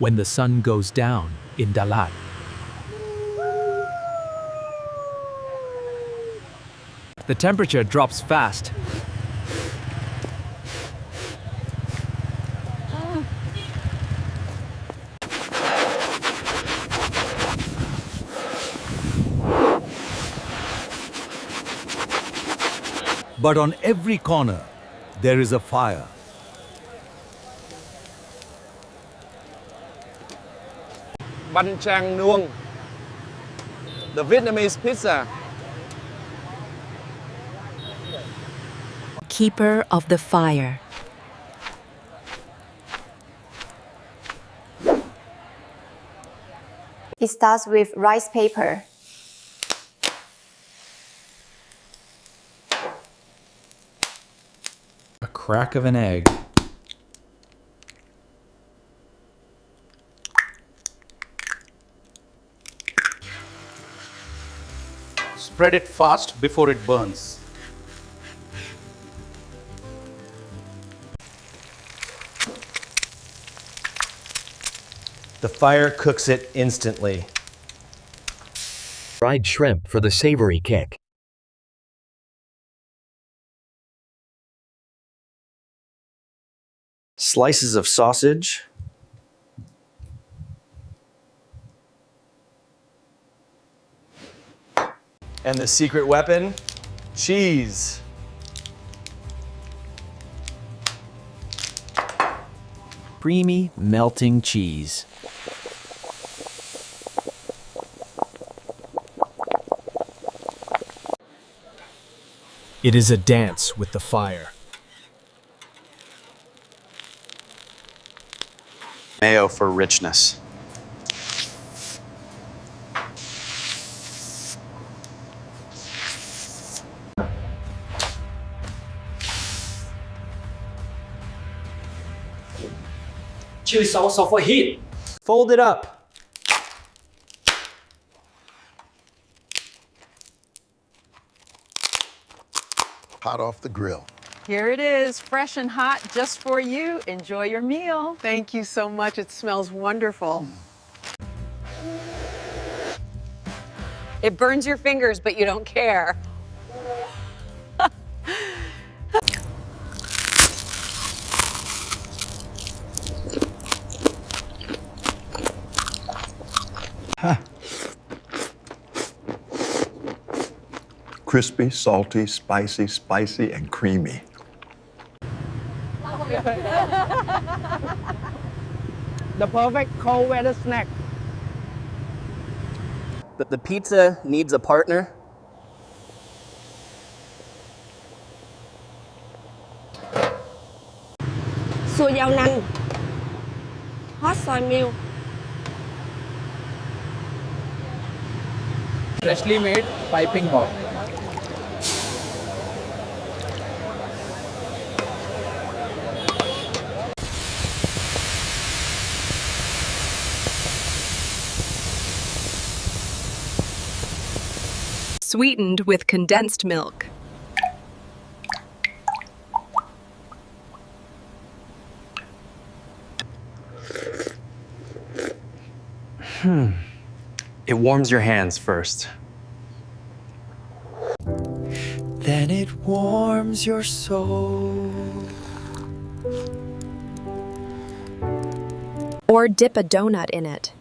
when the sun goes down in Dalat. The temperature drops fast. But on every corner, there is a fire. Banh Trang Nuong, the Vietnamese pizza. Keeper of the fire. It starts with rice paper. A crack of an egg. Spread it fast before it burns. The fire cooks it instantly. Fried shrimp for the savory kick. Slices of sausage. And the secret weapon, cheese. Creamy, melting cheese. It is a dance with the fire. Mayo for richness. Chili sauce for heat. Fold it up. Hot off the grill. Here it is, fresh and hot, just for you. Enjoy your meal. Thank you so much. It smells wonderful. It burns your fingers, but you don't care. Crispy, salty, spicy, and creamy. The perfect cold weather snack. The pizza needs a partner. Xua dao nanh. Hot soy milk. Freshly made piping hot. Sweetened with condensed milk. It warms your hands first. Then it warms your soul. Or dip a donut in it.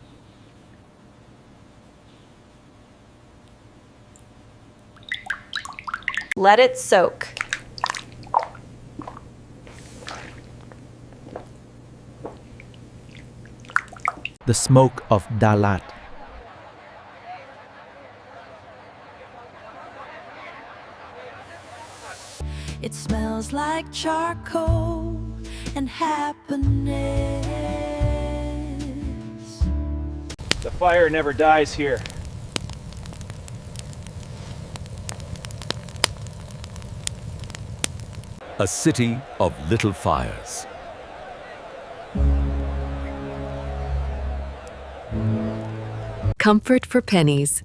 Let it soak. The smoke of Dalat. It smells like charcoal and happiness. The fire never dies here. A city of little fires. Comfort for pennies.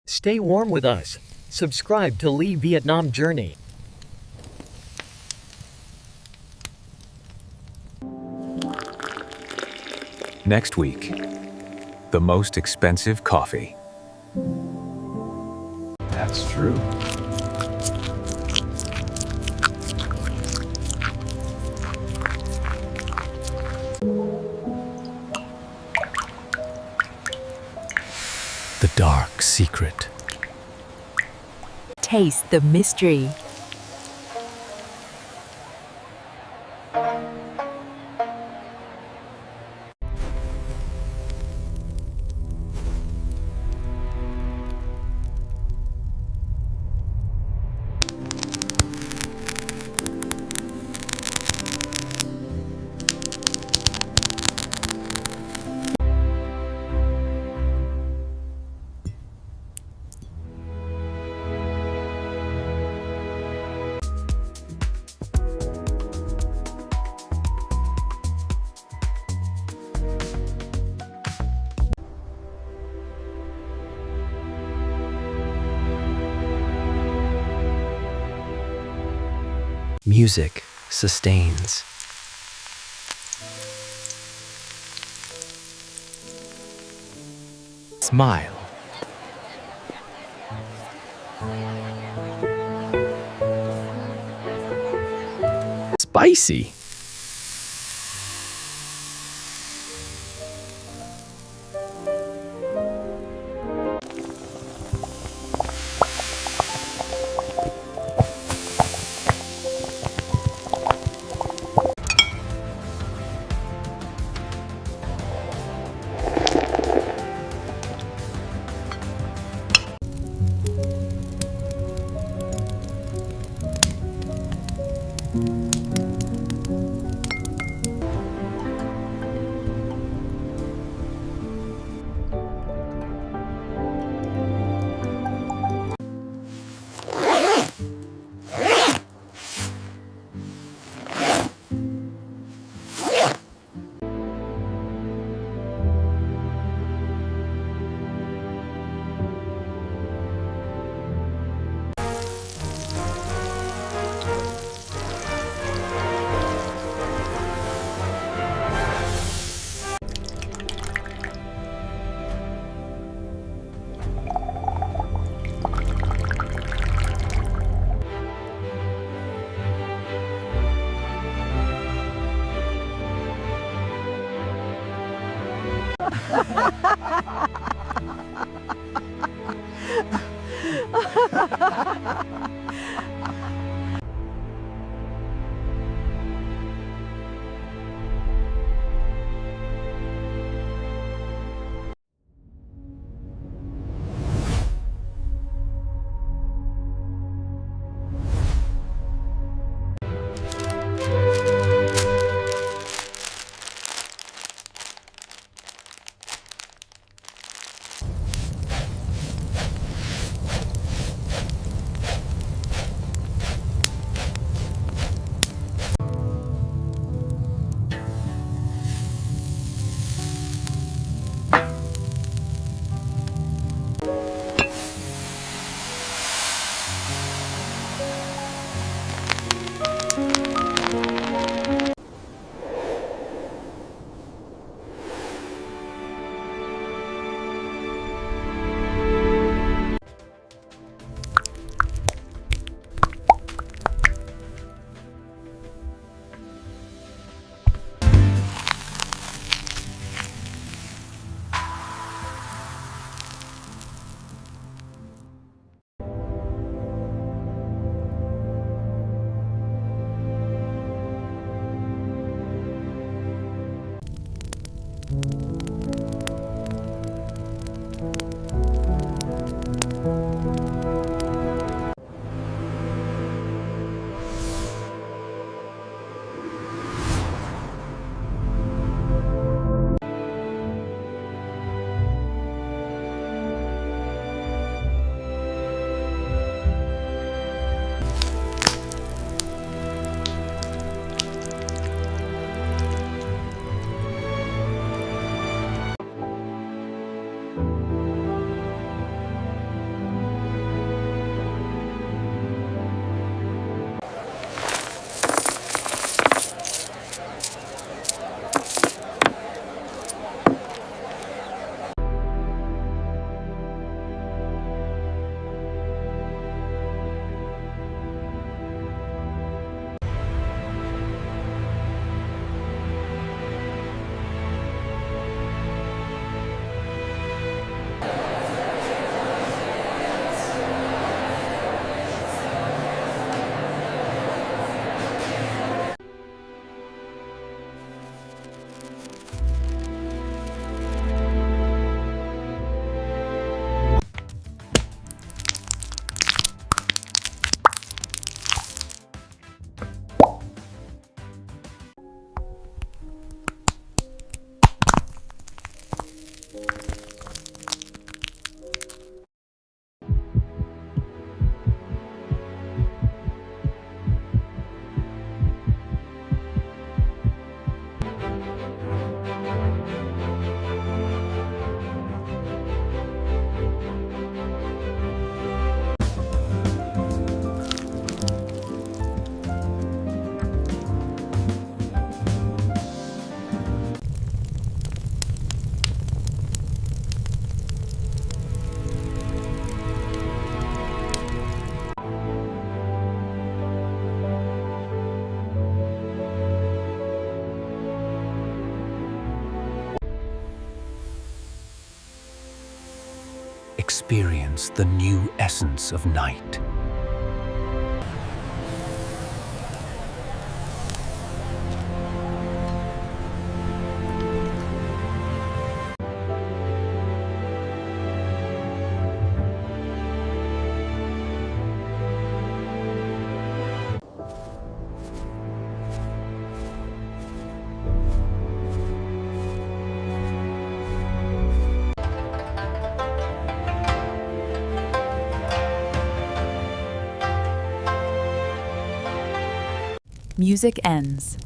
Stay warm with us. Subscribe to Lee Vietnam Journey. Next week, the most expensive coffee. That's true. The dark secret. Taste the mystery. Music sustains. Smile. Spicy. experience the new essence of night. Music ends.